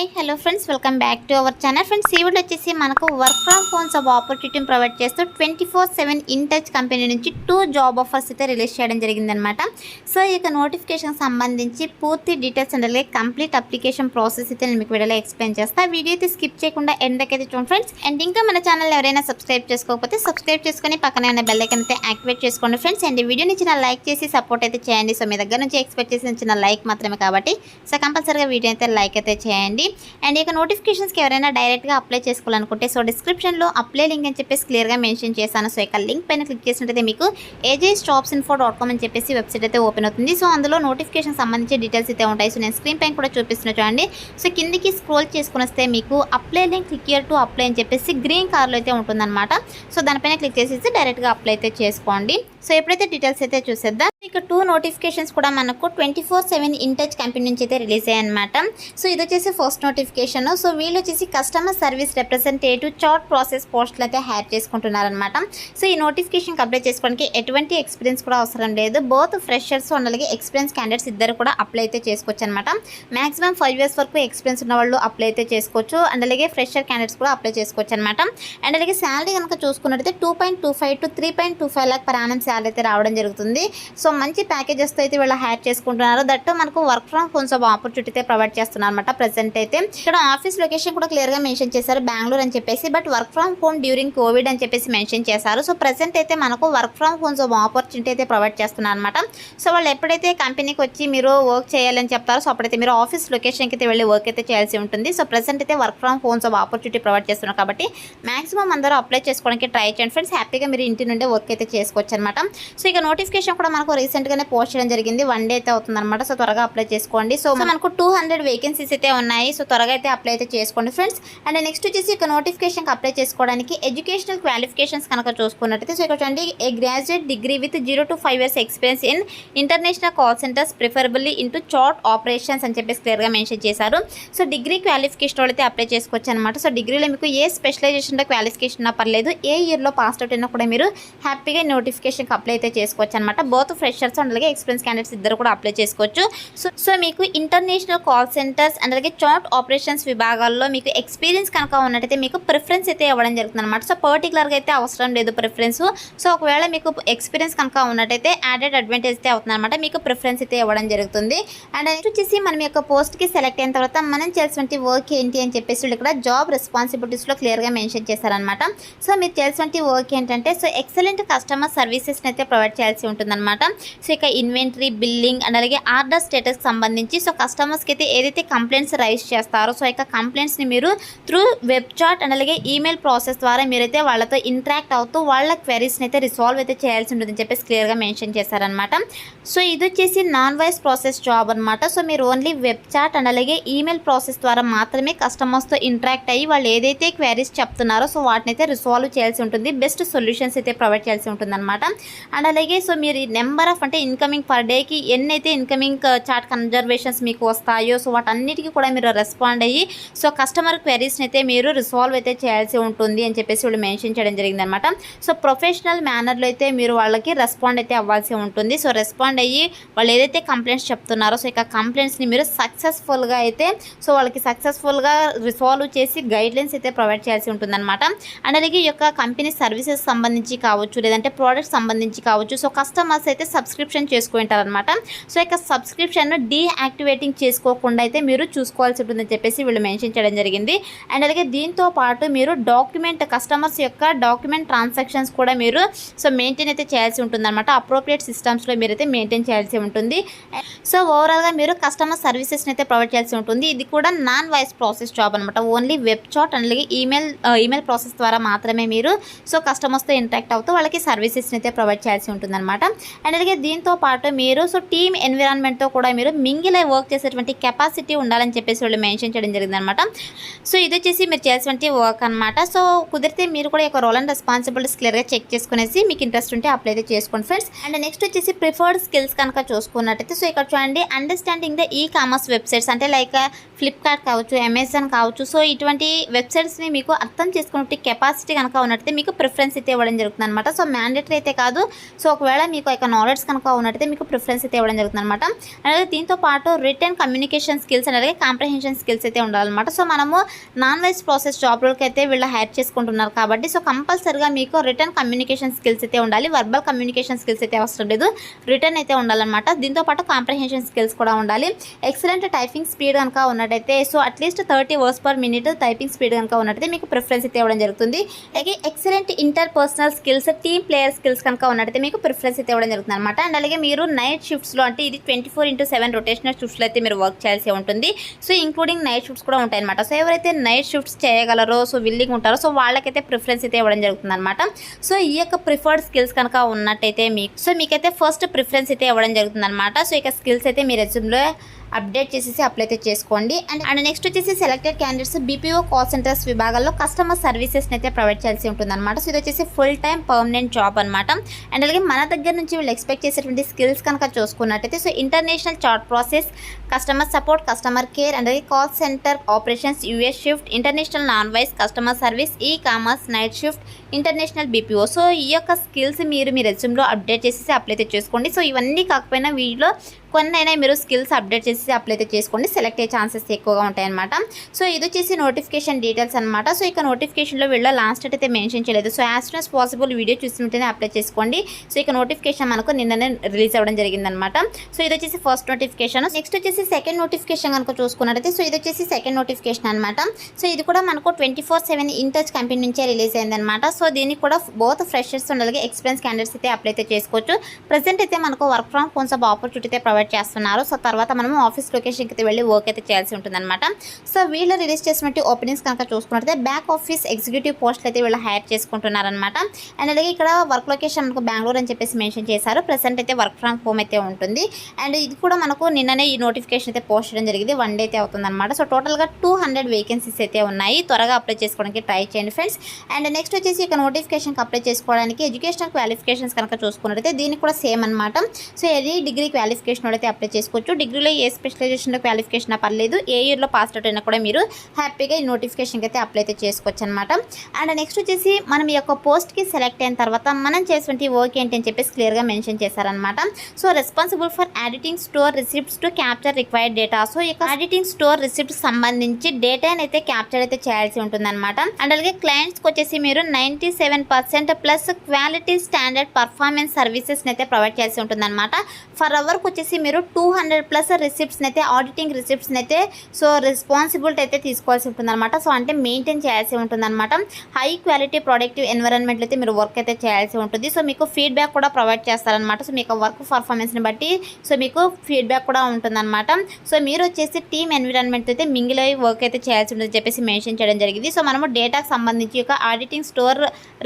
Hi hello friends, welcome back to our channel. Friends, ఈ video వచ్చేసి మనకు work from home job ఆపర్చునిటీని provide చేస్తూ 24/7 ఇన్ టచ్ కంపెనీ నుంచి 2 జాబ్ ఆఫర్స్ అయితే రిలీజ్ చేయడం జరిగిందనమాట. సో ఈ యొక్క నోటిఫికేషన్ సంబంధించి పూర్తి డీటెయిల్స్ అంటే కంప్లీట్ అప్లికేషన్ ప్రాసెస్ అయితే నేను మీకు వీడియోలో ఎక్స్ప్లెయిన్ చేస్తాను. వీడియో అయితే స్కిప్ చేయకుండా ఎండ్ అయితే చూడండి ఫ్రెండ్స్. అండ్ ఇంకా మన ఛానల్ ఎవరైనా సబ్స్క్రైబ్ చేసుకోకపోతే సబ్స్క్రైబ్ చేసుకొని పక్కనే ఉన్న బెల్ ఐకాన్ అయితే యాక్టివేట్ చేసుకోండి ఫ్రెండ్స్. అండ్ ఈ వీడియోని చిన్న లైక్ చేసి సపోర్ట్ అయితే చేయండి. సో మీ దగ్గర నుంచి ఎక్స్పెక్ట్ చేసిన చిన్న లైక్ మాత్రమే కాబట్టి సో కంపల్సరీగా వీడియో అయితే లైక్ అయితే చేయండి. అండ్ ఇక నోటిఫికేషన్స్కి ఎవరైనా డైరెక్ట్గా అప్లై చేసుకోవాలనుకుంటే సో డిస్క్రిప్షన్లో అప్లై లింక్ అని చెప్పేసి క్లియర్గా మెన్షన్ చేశాను. సో ఇక లింక్ పైన క్లిక్ చేసినట్టయితే మీకు ajsjobsinfo.com అని చెప్పేసి వెబ్సైట్ అయితే ఓపెన్ అవుతుంది. సో అందులో నోటిఫికేషన్ సంబంధించి డీటెయిల్స్ అయితే ఉంటాయి. సో నేను స్క్రీన్ పైన కూడా చూపిస్తున్నా చూడండి. సో కిందికి స్క్రోల్ చేసుకుని వస్తే మీకు apply link click here to apply అని చెప్పేసి గ్రీన్ కార్లో అయితే ఉంటుందన్నమాట. సో దానిపైన క్లిక్ చేసేసి డైరెక్ట్గా అప్లై అయితే చేసుకోండి. సో ఎప్పుడైతే డీటెయిల్స్ అయితే చూసేద్దాం. ఇక 2 నోటిఫికేషన్స్ కూడా మనకు 24/7 ఇన్ టచ్ కంపెనీ నుంచి అయితే రిలీజ్ అయ్యాయి అనమాట. సో ఇది వచ్చేసి ఫస్ట్ నోటిఫికేషన్. సో వీళ్ళు వచ్చేసి customer service representative chat process పోస్టులు అయితే హ్యాడ్ చేసుకుంటున్నారనమాట. సో ఈ నోటిఫికేషన్కి అప్లై చేసుకోవడానికి ఎటువంటి ఎక్స్పీరియన్స్ కూడా అవసరం లేదు. బోత్ ఫ్రెషర్స్ అలాగే ఎక్స్పీరియన్స్ క్యాండిడేట్స్ ఇద్దరు కూడా అప్లై అయితే చేసుకోవచ్చు అనమాట. మాక్సిమం 5 years వరకు ఎక్స్పీరియన్స్ ఉన్న వాళ్ళు అప్లై అయితే చేసుకోవచ్చు. అండ్ అలాగే ఫ్రెషర్ క్యాండిడేట్స్ కూడా అప్లై చేసుకోవచ్చు అనమాట. అండ్ అలాగే శాలరీ కనుక చూసుకున్నట్టయితే 2.25 to 3.25 lakh per annum salary అయితే రావడం జరుగుతుంది. సో మంచి ప్యాకేజెస్తో అయితే వీళ్ళు హ్యాడ్ చేసుకుంటున్నారు. దట్టు మనకు work from home job opportunity అయితే ప్రొవైడ్ చేస్తున్నారు అనమాట. ప్రెసెంట్ అయితే ఇక్కడ ఆఫీస్ లొకేషన్ కూడా క్లియర్గా మెన్షన్ చేశారు, బెంగళూరు అని చెప్పేసి. But work from home during Covid అని చెప్పేసి మెన్షన్ చేశారు. సో ప్రెసెంట్ అయితే మనకు work from home job opportunity అయితే ప్రొవైడ్ చేస్తున్నారు అనమాట. సో వాళ్ళు ఎప్పుడైతే కంపెనీకి వచ్చి మీరు వర్క్ చేయాలని చెప్తారో సో అప్పుడైతే మీరు ఆఫీస్ లొకేషన్కి అయితే వెళ్ళి వర్క్ అయితే చేయాల్సి ఉంటుంది. సో ప్రెసెంట్ అయితే work from home job opportunity provide చేస్తున్నారు కాబట్టి మాక్సిమం అందరూ అప్లై చేసుకోవడానికి ట్రై చేయండి ఫ్రెండ్స్. హ్యాపీగా మీరు ఇంటి నుండే వర్క్ అయితే చేసుకోవచ్చు అనమాట. సో ఇక నోటిఫికేషన్ కూడా మనకు రీసెంట్గానే పోస్ట్ చేయడం జరిగింది. 1 day అయితే అవుతుంది అనమాట. సో త్వరగా అప్లై చేసుకోండి. సో మనకు 200 వేకెన్సీస్ అయితే ఉన్నాయి. సో త్వరగా అయితే అప్లై అయితే చేసుకోండి ఫ్రెండ్స్. అండ్ నెక్స్ట్ వచ్చేసి ఇక నోటిఫికేషన్కి అప్లై చేసుకోవడానికి ఎడ్యుకేషనల్ క్వాలిఫికేషన్స్ కనుక చూసుకున్నట్టయితే సో ఇక్కడ చూడండి, a graduate degree with 0 to 5 years experience in international call centres preferably into chat operations అని చెప్పేసి క్లియర్గా మెన్షన్ చేశారు. సో డిగ్రీ క్వాలిఫికేషన్ అయితే అప్లై చేసుకోవచ్చు అనమాట. సో డిగ్రీలో మీకు ఏ స్పెషలైజేషన్లో క్వాలిఫికేషన్ ఉన్నా పర్లేదు, ఏ ఇయర్లో పాస్ అవుట్ అయినా కూడా మీరు హ్యాపీగా నోటిఫికేషన్కి అప్లై అయితే చేసుకోవచ్చు అనమాట. బోత్ ఫ్రెషర్స్ అండ్ అలాగే ఎక్స్పీరియన్స్ క్యాండిడేట్స్ ఇద్దరు కూడా అప్లై చేసుకోవచ్చు. సో మీకు ఇంటర్నేషనల్ కాల్ సెంటర్స్ అండ్ అలాగే చాట్ ఆపరేషన్స్ విభాగాల్లో మీకు ఎక్స్పీరియన్స్ కనుక ఉన్నట్టయితే మీకు ప్రిఫరెన్స్ అయితే ఇవ్వడం జరుగుతుంది అనమాట. సో పర్టికులర్గా అయితే అవసరం లేదు ప్రిఫరెన్స్. సో ఒకవేళ మీకు ఎక్స్పీరియన్స్ కనుక ఉన్నట్టయితే యాడెడ్ అడ్వాంటేజ్ అయితే అవుతుంది అనమాట. మీకు ప్రిఫరెన్స్ అయితే ఇవ్వడం జరుగుతుంది. అండ్ నెక్స్ట్ వచ్చేసి మనం యొక్క పోస్ట్కి సెలెక్ట్ అయిన తర్వాత మనం చేయాల్సిన వర్క్ ఏంటి అని చెప్పేసి ఇక్కడ జాబ్ రెస్పాన్సిబిలిటీస్లో క్లియర్గా మెన్షన్ చేశారనమాట. సో మీరు చేయాల్సిన వర్క్ ఏంటంటే సో ఎక్సలెంట్ కస్టమర్ సర్వీసెస్ని అయితే ప్రొవైడ్ చేయాల్సి ఉంటుందన్నమాట. సో ఇక ఇన్వెంటరీ, బిల్లింగ్ అండ్ అలాగే ఆర్డర్ స్టేటస్కి సంబంధించి సో కస్టమర్స్కి అయితే ఏదైతే కంప్లైంట్స్ రైజ్ చేస్తారో సో ఇక కంప్లైంట్స్ని మీరు త్రూ వెబ్ చాట్ అండ్ అలాగే ఈమెయిల్ ప్రాసెస్ ద్వారా మీరైతే వాళ్ళతో ఇంటరాక్ట్ అవుతూ వాళ్ళ క్వెరీస్ని అయితే రిసాల్వ్ అయితే చేయాల్సి ఉంటుందని చెప్పేసి క్లియర్గా మెన్షన్ చేశారనమాట. సో ఇది వచ్చేసి నాన్ వాయిస్ ప్రాసెస్ జాబ్ అనమాట. సో మీరు ఓన్లీ వెబ్ చాట్ అండ్ అలాగే ఈమెయిల్ ప్రాసెస్ ద్వారా మాత్రమే కస్టమర్స్తో ఇంటరాక్ట్ అయ్యి వాళ్ళు ఏదైతే క్వెరీస్ చెప్తున్నారో సో వాటిని అయితే రిసాల్వ్ చేయాల్సి ఉంటుంది. బెస్ట్ సొల్యూషన్స్ అయితే ప్రొవైడ్ చేయాల్సి ఉంటుంది అనమాట. అండ్ అలాగే సో మీరు నెంబర్ ఆఫ్ అంటే ఇన్కమింగ్ పర్ డేకి ఎన్నైతే ఇన్కమింగ్ చాట్ కన్జర్వేషన్స్ మీకు వస్తాయో సో వాటన్నిటికీ కూడా మీరు రెస్పాండ్ అయ్యి సో కస్టమర్ క్వెరీస్ని అయితే మీరు రిసాల్వ్ అయితే చేయాల్సి ఉంటుంది అని చెప్పేసి వాళ్ళు మెన్షన్ చేయడం జరిగింది అనమాట. సో ప్రొఫెషనల్ మేనర్లో అయితే మీరు వాళ్ళకి రెస్పాండ్ అయితే అవ్వాల్సి ఉంటుంది. సో రెస్పాండ్ అయ్యి వాళ్ళు ఏదైతే కంప్లైంట్స్ చెప్తున్నారో సో ఇక కంప్లైంట్స్ని మీరు సక్సెస్ఫుల్గా అయితే సో వాళ్ళకి సక్సెస్ఫుల్గా రిసాల్వ్ చేసి గైడ్లైన్స్ అయితే ప్రొవైడ్ చేయాల్సి ఉంటుందన్నమాట. అండ్ అలాగే ఈ యొక్క కంపెనీ సర్వీసెస్ సంబంధించి కావచ్చు లేదంటే ప్రోడక్ట్స్ సంబంధించి కావచ్చు సో కస్టమర్స్ అయితే సబ్స్క్రిప్షన్ చేసుకుంటారనమాట. సో ఇక సబ్స్క్రిప్షన్ డీయాక్టివేటింగ్ చేసుకోకుండా అయితే మీరు చూసుకోవాల్సి ఉంటుందని చెప్పేసి వీళ్ళు మెన్షన్ చేయడం జరిగింది. అండ్ అలాగే దీంతో పాటు మీరు డాక్యుమెంట్ కస్టమర్స్ యొక్క డాక్యుమెంట్ ట్రాన్సాక్షన్స్ కూడా మీరు సో మెయింటైన్ అయితే చేయాల్సి ఉంటుందన్నమాట. అప్రోప్రియేట్ సిస్టమ్స్లో మీరైతే మెయింటైన్ చేయాల్సి ఉంటుంది. సో ఓవరాల్గా మీరు కస్టమర్ సర్వీసెస్ని అయితే ప్రొవైడ్ చేయాల్సి ఉంటుంది. ఇది కూడా నాన్ వాయిస్ ప్రాసెస్ జాబ్ అనమాట. ఓన్లీ వెబ్ చాట్ అండ్ అలాగే ఈమెయిల్ ప్రాసెస్ ద్వారా మాత్రమే మీరు సో కస్టమర్స్తో ఇంటరాక్ట్ అవుతూ వాళ్ళకి సర్వీసెస్ని అయితే ప్రొవైడ్ చేయాల్సి ఉంటుందన్నమాట. అండ్ అలాగే దీంతో పాటు మీరు సో టీమ్ ఎన్విరాన్మెంట్తో కూడా మీరు మింగిల్ అయి వర్క్ చేసేటువంటి కెపాసిటీ ఉండాలని చెప్పేసి వాళ్ళు మెన్షన్ చేయడం జరిగిందనమాట. సో ఇది వచ్చేసి మీరు చేయాల్సిన వర్క్ అనమాట. సో కుదిరితే మీరు కూడా ఒక రోల్ అండ్ రెస్పాన్సిబిలిటీస్ క్లియర్గా చెక్ చేసుకునేసి మీకు ఇంట్రెస్ట్ ఉంటే అప్లై అయితే చేసుకోండి ఫ్రెండ్స్. అండ్ నెక్స్ట్ వచ్చేసి ప్రిఫర్డ్ స్కిల్స్ కనుక చూసుకున్నట్టయితే సో ఇక్కడ చూడండి, understanding the e commerce websites అంటే లైక్ ఫ్లిప్కార్ట్ కావచ్చు, అమెజాన్ కావచ్చు. సో ఇటువంటి వెబ్సైట్స్ని మీకు అర్థం చేసుకునే కెపాసిటీ కనుక ఉన్నట్టయితే మీకు ప్రిఫరెన్స్ అయితే ఇవ్వడం జరుగుతుంది అనమాట. సో మ్యాండేటరీ అయితే కాదు. సో ఒకవేళ మీకు నాలెడ్జ్ ఇయర్స్ కనుక ఉన్నట్టయితే మీకు ప్రిఫరెన్స్ అయితే ఇవ్వడం జరుగుతుంది అనమాట. అలాగే దీంతో పాటు రిటర్న్ కమ్యూనికేషన్ స్కిల్స్ అలాగే కాంప్రహెన్షన్ స్కిల్స్ అయితే ఉండాలన్నమాట. సో మనము నాన్ వైస్ ప్రాసెస్ జాబ్ రోల్కి అయితే వీళ్ళు హైర్ చేసుకుంటున్నారు కాబట్టి సో కంపల్సరిగా మీకు రిటర్న్ కమ్యూనికేషన్ స్కిల్స్ అయితే ఉండాలి. వర్బల్ కమ్యూనికేషన్ స్కిల్స్ అయితే అవసరం లేదు, రిటర్న్ అయితే ఉండాలన్నమాట. దీంతో పాటు కాంప్రహెన్షన్ స్కిల్స్ కూడా ఉండాలి. ఎక్సలెంట్ టైపింగ్ స్పీడ్ కనుక ఉన్నట్టయితే so at least 30 words per minute typing speed కనుక ఉన్నట్టయితే మీకు ప్రిఫరెన్స్ అయితే ఇవ్వడం జరుగుతుంది. అలాగే excellent inter personal skills, team player skills కనుక ఉన్నట్టయితే మీకు ప్రిఫరెన్స్ అయితే ఇవ్వడం జరుగుతుంది అనమాట. అండ్ అలాగే మీరు నైట్ షిఫ్ట్స్లో అంటే ఇది 24/7 రొటేషనల్ షిఫ్ట్స్లో అయితే మీరు వర్క్ చేయాల్సి ఉంటుంది. సో ఇంక్లూడింగ్ నైట్ షిఫ్ట్స్ కూడా ఉంటాయి అనమాట. సో ఎవరైతే నైట్ షిఫ్ట్స్ చేయగలరో సో విల్లింగ్ ఉంటారో సో వాళ్ళకైతే ప్రిఫరెన్స్ అయితే ఇవ్వడం జరుగుతుంది అనమాట. సో ఈ యొక్క ప్రిఫర్డ్ స్కిల్స్ కనుక ఉన్నట్టయితే మీకైతే ఫస్ట్ ప్రిఫరెన్స్ అయితే ఇవ్వడం జరుగుతుంది అనమాట. సో ఇక స్కిల్స్ అయితే మీ రెజ్యూమ్లో అప్డేట్ చేసేసి అప్లై అయితే చేసుకోండి. అండ్ నెక్స్ట్ వచ్చేసి selected candidates BPO call centres విభాగాల్లో కస్టమర్ సర్వీసెస్ని అయితే ప్రొవైడ్ చేయాల్సి ఉంటుంది అనమాట. సో ఇది వచ్చేసి ఫుల్ టైం పర్మనెంట్ జాబ్ అనమాట. అండ్ అలాగే మన దగ్గర నుంచి వీళ్ళు ఎక్స్పెక్ట్ చేసేటువంటి స్కిల్స్ కనుక చూసుకున్నట్టయితే so international chart process, customer support, customer care, and అలాగే call centre operations, US shift, international non voice, customer service, e commerce, night shift, international BPO. So ఈ యొక్క స్కిల్స్ మీరు మీ రెజ్యూమ్లో అప్డేట్ చేసేసి అప్లై అయితే చేసుకోండి. సో ఇవన్నీ కాకపోయినా వీటిలో కొన్నైనా మీరు స్కిల్స్ అప్డేట్ చేసి అప్లై అయితే చేసుకోండి, సెలెక్ట్ అయ్యే ఛాన్సెస్ ఎక్కువగా ఉంటాయన్నమాట. సో ఇది వచ్చేసి నోటిఫికేషన్ డీటెయిల్స్ అనమాట. సో ఇక నోటిఫికేషన్లో వీళ్ళ లాస్ట్ డేట్ అయితే మెన్షన్ చేయలేదు. So as soon as possible video చూస్తుంటేనే అప్లై చేసుకోండి. సో ఇక నోటిఫికేషన్ మనకు నిన్ననే రిలీజ్ అవ్వడం జరిగిందనమాట. సో ఇది వచ్చేసి ఫస్ట్ నోటిఫికేషన్. నెక్స్ట్ వచ్చేసి సెకండ్ నోటిఫికేషన్ కనుక చూసుకున్నట్టయితే సో ఇది వచ్చేసి సెకండ్ నోటిఫికేషన్ అనమాట. సో ఇది కూడా మనకు 24/7 ఇన్ టచ్ కంపెనీ నుంచే రిలీజ్ అయిందనమాట. సో దీనికి కూడా బోత్ ఫ్రెషర్స్ అలాగే ఎక్స్పీరియన్స్ క్యాండిడేట్స్ అయితే అప్లై అయితే చేసుకోవచ్చు. ప్రజెంట్ అయితే మనకు work from home job opportunity అయితే ప్రొవైడ్ చేస్తున్నారు. సో తర్వాత మనం ఆఫీస్ లొకేషన్కి అయితే వెళ్ళి వర్క్ అయితే చేయాల్సి ఉంటుందన్నమాట. సో వీళ్ళు రిలీజ్ చేసినట్టు ఓపెనింగ్స్ కనుక చూసుకున్నట్లయితే బ్యాక్ ఆఫీస్ ఎగ్జిక్యూటివ్ పోస్టులు అయితే వీళ్ళు హైర్ చేసుకుంటున్నారనమాట. అండ్ అలాగే ఇక్కడ వర్క్ లొకేషన్ మనకు బెంగళూరు అని చెప్పేసి మెన్షన్ చేశారు. ప్రెసెంట్ అయితే వర్క్ ఫ్రమ్ హోమ్ అయితే ఉంటుంది. అండ్ ఇది కూడా మనకు నిన్ననే ఈ నోటిఫికేషన్ అయితే పోస్ట్ చేయడం జరిగింది. 1 day అయితే అవుతుందన్నమాట. సో టోటల్గా 200 వేకెన్సీస్ అయితే ఉన్నాయి. త్వరగా అప్లై చేసుకోవడానికి ట్రై చేయండి ఫ్రెండ్స్. అండ్ నెక్స్ట్ వచ్చేసి ఇక నోటిఫికేషన్కి అప్లై చేసుకోవడానికి ఎడ్యుకేషనల్ క్వాలిఫికేషన్స్ కనుక చూసుకున్నట్లయితే దీనికి కూడా సేమ్ అనమాట. సో ఎనీ డిగ్రీ క్వాలిఫికేషన్ అయితే అప్లై చేసుకోవచ్చు. డిగ్రీలో ఏ స్పెషలైజేషన్లో క్వాలిఫికేషన్ పర్లేదు, ఏ ఇయర్లో పాస్ అవుట్ అయినా కూడా మీరు హ్యాపీగా ఈ నోటిఫికేషన్కి అయితే అప్లై అయితే చేసుకోవచ్చు అనమాట. అండ్ నెక్స్ట్ వచ్చేసి మనం ఈ యొక్క పోస్ట్కి సెలెక్ట్ అయిన తర్వాత మనం చేసేటువంటి వర్క్ ఏంటి అని చెప్పేసి క్లియర్గా మెన్షన్ చేశారనమాట. So responsible for editing store receipts to capture required data. So ఇక ఎడిటింగ్ స్టోర్ రిసిప్ట్స్ సంబంధించి డేటాని అయితే క్యాప్చర్ అయితే చేయాల్సి ఉంటుందన్నమాట. అండ్ అలాగే క్లయింట్స్కి వచ్చేసి మీరు 97% ప్లస్ క్వాలిటీ స్టాండర్డ్ పర్ఫార్మెన్స్ సర్వీసెస్ని అయితే ప్రొవైడ్ చేయాల్సి ఉంటుందన్నమాట. ఫర్ అవర్కి వచ్చేసి మీరు 200+ రిసిప్ట్స్ని అయితే ఆడిటింగ్ రిసిప్ట్స్ని అయితే సో రెస్పాన్సిబిలిటీ అయితే తీసుకోవాల్సి ఉంటుందన్నమాట. సో అంటే మెయింటైన్ చేయాల్సి ఉంటుందన్నమాట. హై క్వాలిటీ ప్రొడక్టివ్ ఎన్విరాన్మెంట్లో అయితే మీరు వర్క్ అయితే చేయాల్సి ఉంటుంది. సో మీకు ఫీడ్బ్యాక్ కూడా ప్రొవైడ్ చేస్తారనమాట. సో మీకు వర్క్ పర్ఫార్మెన్స్ని బట్టి సో మీకు ఫీడ్బ్యాక్ కూడా ఉంటుందన్నమాట. సో మీరు వచ్చేసి టీమ్ ఎన్విరాన్మెంట్ అయితే మింగిల్ అయ్యి వర్క్ అయితే చేయాల్సి ఉంటుందని చెప్పేసి మెన్షన్ చేయడం జరిగింది. సో మనము డేటాకు సంబంధించి ఒక ఆడిటింగ్ స్టోర్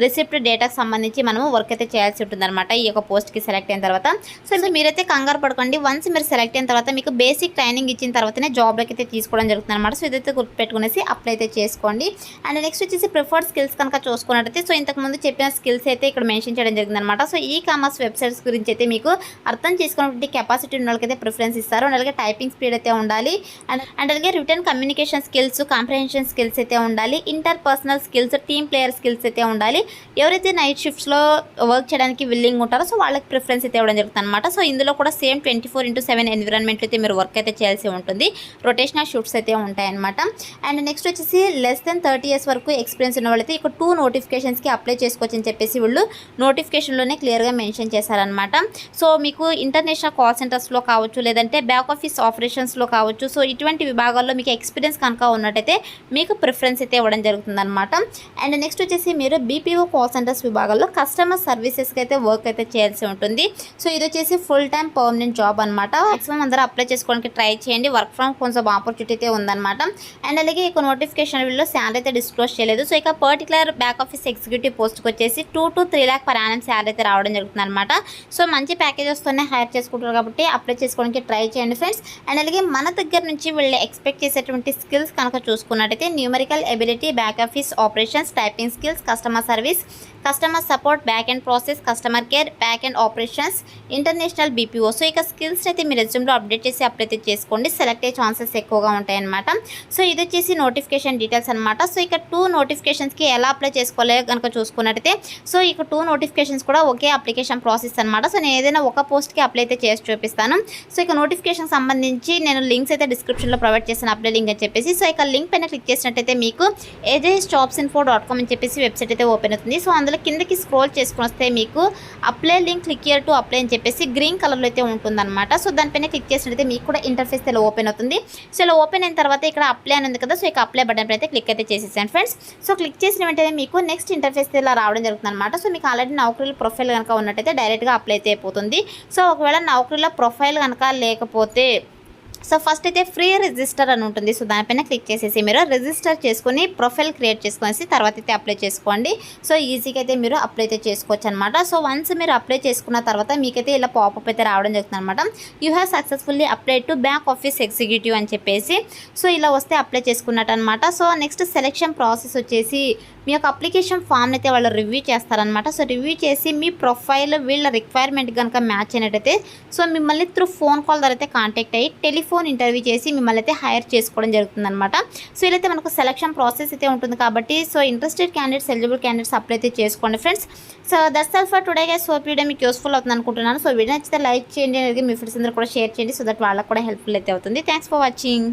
రిసిప్ట్ డేటాకు సంబంధించి మనము వర్క్ అయితే చేయాల్సి ఉంటుందన్నమాట ఈ యొక్క పోస్ట్కి సెలెక్ట్ అయిన తర్వాత. సో మీరైతే కంగారు పడుకోండి. వన్స్ మీరు సెలెక్ట్ అయిన తర్వాత మీకు బేసిక్ ట్రైనింగ్ ఇచ్చిన తర్వాతనే జాబ్లోకి అయితే తీసుకోవడం జరుగుతుంది అనమాట. సో ఇదైతే గుర్తుపెట్టుకునేసి అప్లై అయితే చేసుకోండి. అండ్ నెక్స్ట్ వచ్చేసి ప్రిఫర్డ్ స్కిల్స్ కనుక చూసుకున్నట్టయితే సో ఇంతకుముందు చెప్పిన స్కిల్స్ అయితే ఇక్కడ మెన్షన్ చేయడం జరిగింది అనమాట. సో ఈ కామర్స్ వెబ్సైట్స్ గురించి అయితే మీకు అర్థం చేసుకున్నటువంటి కెపాసిటీ ఉన్న వాళ్ళకైతే ప్రిఫరెన్స్ ఇస్తారు. అండ్ అలాగే టైపింగ్ స్పీడ్ అయితే ఉండాలి. అండ్ అలాగే return communication skills, comprehension skills అయితే ఉండాలి. Inter personal skills, team player skills అయితే ఉండాలి. ఎవరైతే నైట్ షిఫ్ట్స్లో వర్క్ చేయడానికి విల్లింగ్ ఉంటారో సో వాళ్ళకి ప్రిఫరెన్స్ అయితే ఇవ్వడం జరుగుతుంది అనమాట. సో ఇందులో కూడా సేమ్ 24/7 ఎన్విరాన్మెంట్లో అయితే మీరు వర్క్ అయితే చేయాల్సి ఉంటుంది. రొటేషనల్ షిఫ్ట్స్ అయితే ఉంటాయన్నమాట. అండ్ నెక్స్ట్ వచ్చేసి లెస్ దెన్ 30 years వరకు ఎక్స్పీరియన్స్ ఉన్న వాళ్ళైతే ఇక 2 నోటిఫికేషన్స్కి అప్లై చేసుకోవచ్చు అని చెప్పేసి వీళ్ళు నోటిఫికేషన్లోనే క్లియర్గా మెన్షన్ చేశారనమాట. సో మీకు ఇంటర్నేషనల్ కాల్ సెంటర్స్లో కావచ్చు, లేదంటే బ్యాక్ ఆఫీస్ ఆపరేషన్స్లో కావచ్చు, సో ఇటువంటి విభాగాల్లో మీకు ఎక్స్పీరియన్స్ కనుక ఉన్నట్టయితే మీకు ప్రిఫరెన్స్ అయితే ఇవ్వడం జరుగుతుందన్నమాట. అండ్ నెక్స్ట్ వచ్చేసి మీరు బీపీఓ కాల్ సెంటర్స్ విభాగాల్లో కస్టమర్ సర్వీసెస్కి అయితే వర్క్ అయితే చేయాల్సి ఉంటుంది. సో ఇది వచ్చేసి ఫుల్ టైం పర్మనెంట్ జాబ్ అనమాట. మ్యాక్సిమం అందరూ అప్లై చేసుకోవడానికి ట్రై చేయండి. Work from home job opportunity అయితే ఉందన్నమాట. అండ్ అలాగే ఇక నోటిఫికేషన్ వీళ్ళు శాలరీ అయితే డిస్క్లోజ్ చేయలేదు. సో ఇక పర్టికులర్ బ్యాక్ ఆఫీస్ ఎగ్జిక్యూటివ్ పోస్ట్కి వచ్చేసి 2 to 3 lakh per annum salary అయితే రావడం జరుగుతుంది అనమాట. సో మంచి ప్యాకేజెస్తోనే హైర్ చేసుకుంటారు కాబట్టి అప్లై చేసుకోవడానికి ట్రై చేయండి ఫ్రెండ్స్. అండ్ అలాగే మన దగ్గర నుంచి వీళ్ళు ఎక్స్పెక్ట్ చేసేటువంటి స్కిల్స్ కనుక చూసుకున్నట్టయితే numerical ability, back office operations, typing skills, customer service, customer support, back and process, customer care, back and operations, international BPO. So ఇక స్కిల్స్ని అయితే మీ రెజ్యూమ్లో అప్డేట్ చేసి అప్లై అయితే చేసుకోండి. సెలెక్ట్ అయ్యే ఛాన్సెస్ ఎక్కువగా ఉంటాయన్నమాట. సో ఇది వచ్చేసి నోటిఫికేషన్ డీటెయిల్స్ అనమాట. సో ఇక 2 నోటిఫికేషన్స్కి ఎలా అప్లై చేసుకోవాలి కనుక చూసుకున్నట్టయితే సో ఇక 2 నోటిఫికేషన్స్ కూడా ఒకే అప్లికేషన్ ప్రాసెస్ అనమాట. సో నేను ఏదైనా ఒక పోస్ట్కి అప్లై అయితే చేసి చూపిస్తాను. సో ఇక నోటిఫికేషన్ సంబంధించి నేను లింక్స్ అయితే డిస్క్రిప్షన్లో ప్రొవైడ్ చేసిన అప్లై లింక్ అని చెప్పేసి సో ఇక లింక్ పైన క్లిక్ చేసినట్టయితే మీకు ajsjobsinfo.com అని చెప్పేసి వెబ్సైట్ అయితే ఓపెన్ అవుతుంది. సో అందులో కిందకి స్క్రోల్ చేసుకుని వస్తే మీకు apply link click here to apply అని చెప్పేసి గ్రీన్ కలర్లో అయితే ఉంటుందన్నమాట. సో దానిపైన క్లిక్ చేసినట్టయితే మీకు కూడా ఇంటర్ఫేస్ ఇలా ఓపెన్ అవుతుంది. సో ఇలా ఓపెన్ అయిన తర్వాత ఇక్కడ అప్లై అని ఉంది కదా, సో ఇక అప్లై బటన్ పైన అయితే క్లిక్ అయితే చేసేసాను ఫ్రెండ్స్. సో క్లిక్ చేసిన వెంటనే మీకు నెక్స్ట్ ఇంటర్ఫేస్ ఇలా రావడం జరుగుతుంది అనమాట. సో మీకు ఆల్రెడీ నౌకరీలో ప్రొఫైల్ కనుక ఉన్నట్టయితే డైరెక్ట్గా అప్లై అయితే అయిపోతుంది. సో ఒకవేళ నౌకరీలో ప్రొఫైల్ కనుక లేకపోతే సో ఫస్ట్ అయితే ఫ్రీ రిజిస్టర్ అని ఉంటుంది. సో దానిపైన క్లిక్ చేసేసి మీరు రిజిస్టర్ చేసుకొని ప్రొఫైల్ క్రియేట్ చేసుకునేసి తర్వాత అయితే అప్లై చేసుకోండి. సో ఈజీగా అయితే మీరు అప్లై అయితే చేసుకోవచ్చు అనమాట. సో వన్స్ మీరు అప్లై చేసుకున్న తర్వాత మీకైతే ఇలా పాపప్ అయితే రావడం జరుగుతుంది అనమాట. You have successfully apply to bank office executive అని చెప్పేసి సో ఇలా వస్తే అప్లై చేసుకున్నట్టు అనమాట. సో నెక్స్ట్ సెలెక్షన్ ప్రాసెస్ వచ్చేసి మీ యొక్క అప్లికేషన్ ఫామ్ని అయితే వాళ్ళు రివ్యూ చేస్తారనమాట. సో రివ్యూ చేసి మీ ప్రొఫైల్ వీళ్ళ రిక్వైర్మెంట్ కనుక మ్యాచ్ అయినట్టయితే సో మిమ్మల్ని త్రూ ఫోన్ కాల్ ద్వారా అయితే కాంటాక్ట్ అయ్యి టెలిఫోన్ ఇంటర్వ్యూ చేసి మిమ్మల్ని అయితే హైర్ చేసుకోవడం జరుగుతుంది అనమాట. సో ఇలా అయితే మనకు సెలక్షన్ ప్రాసెస్ అయితే ఉంటుంది కాబట్టి so interested candidates eligible candidates apply అయితే చేసుకోండి friends. So that's all for today guys. Hope video మీకు యూస్ఫుల్ అవుతుంది అనుకుంటున్నాను. సో వీడియో నచ్చితే లైక్ చేయండి, అలాగే మీ ఫ్రెండ్స్ అందరూ కూడా షేర్ చేయండి. సో దట్ వాళ్ళకి కూడా హెల్ప్ఫుల్ అయితే అవుతుంది. Thanks for watching.